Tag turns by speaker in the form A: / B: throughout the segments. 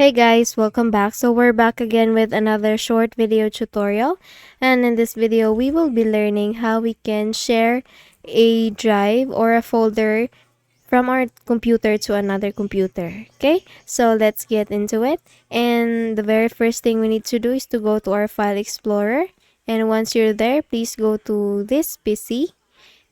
A: Hey guys, welcome back. So we're back again with another short video tutorial, and in this video we will be learning how we can share a drive or a folder from our computer to another computer. Okay, so let's get into it. And the very first thing we need to do is to go to our file explorer, and once you're there, please go to this PC,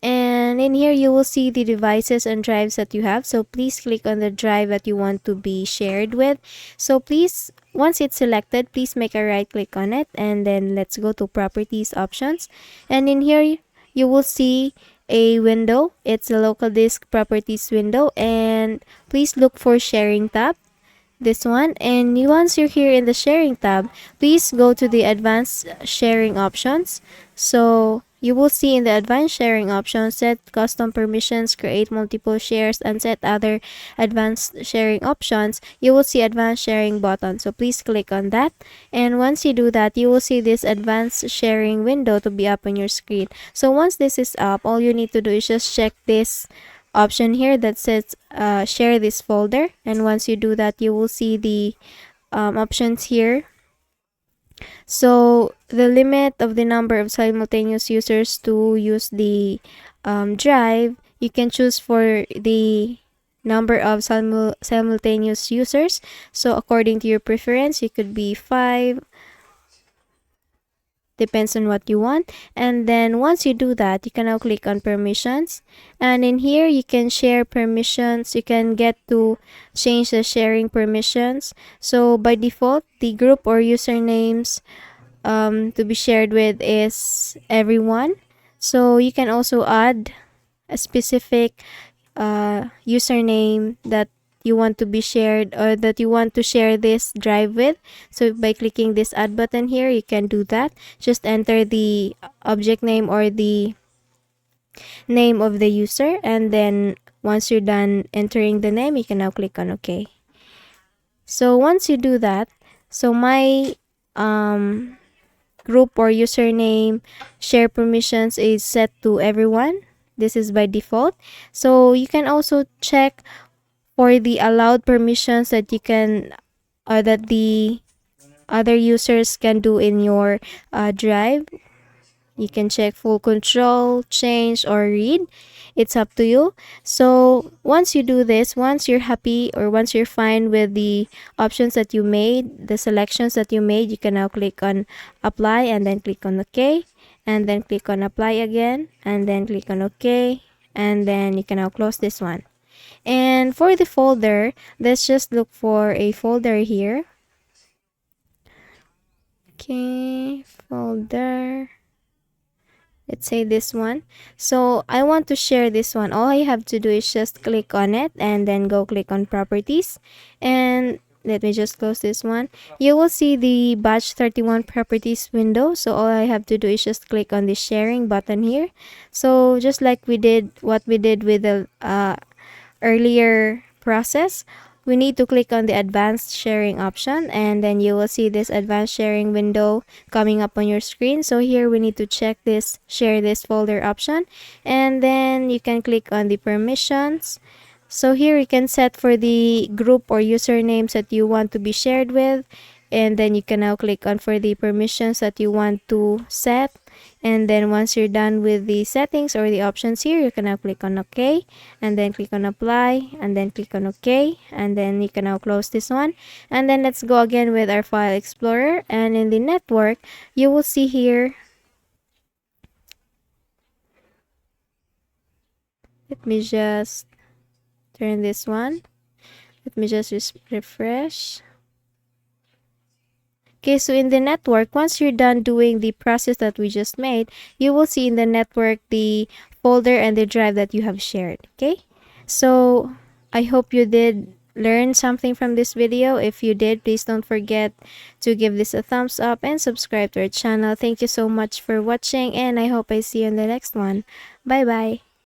A: and in here you will see the devices and drives that you have. So please click on the drive that you want to be shared with. So please, once it's selected, please make a right click on it, and then let's go to properties options. And in here you will see a window. It's a local disk properties window, and please look for sharing tab, this one. And once you're here in the sharing tab, please go to the advanced sharing options. So you will see in the advanced sharing options, set custom permissions, create multiple shares, and set other advanced sharing options. You will see advanced sharing button, so please click on that. And once you do that, you will see this advanced sharing window to be up on your screen. So once this is up, all you need to do is just check this option here that says share this folder, and once you do that, you will see the options here. So the limit of the number of simultaneous users to use the drive, you can choose for the number of simultaneous users. So according to your preference, it could be 5, depends on what you want. And then once you do that, you can now click on permissions, and in here you can share permissions. You can get to change the sharing permissions. So by default, the group or usernames to be shared with is everyone. So you can also add a specific username that you want to be shared, or that you want to share this drive with. So by clicking this add button here, you can do that. Just enter the object name or the name of the user, and then once you're done entering the name, you can now click on OK. So once you do that, so my group or username share permissions is set to everyone. This is by default. So you can also check for the allowed permissions that you can that the other users can do in your drive. You can check full control, change, or read. It's up to you. So once you do this, once you're happy or once you're fine with the options that you made, the selections that you made, you can now click on apply, and then click on OK, and then click on apply again, and then click on OK, and then you can now close this one. And for the folder, let's just look for a folder here. Okay, folder. Let's say this one. So I want to share this one. All I have to do is just click on it, and then go click on properties. And let me just close this one. You will see the batch 31 properties window. So all I have to do is just click on the sharing button here. So just like what we did with the earlier process, we need to click on the advanced sharing option, and then you will see this advanced sharing window coming up on your screen. So here we need to check this share this folder option, and then you can click on the permissions. So here you can set for the group or usernames that you want to be shared with, and then you can now click on for the permissions that you want to set. And then once you're done with the settings or the options here, you can now click on OK, and then click on apply, and then click on OK, and then you can now close this one. And then let's go again with our file explorer, and in the network you will see here, let me just turn this one, let me just refresh. Okay, so in the network, once you're done doing the process that we just made, you will see in the network the folder and the drive that you have shared. Okay, so I hope you did learn something from this video. If you did, please don't forget to give this a thumbs up and subscribe to our channel. Thank you so much for watching, and I hope I see you in the next one. Bye bye.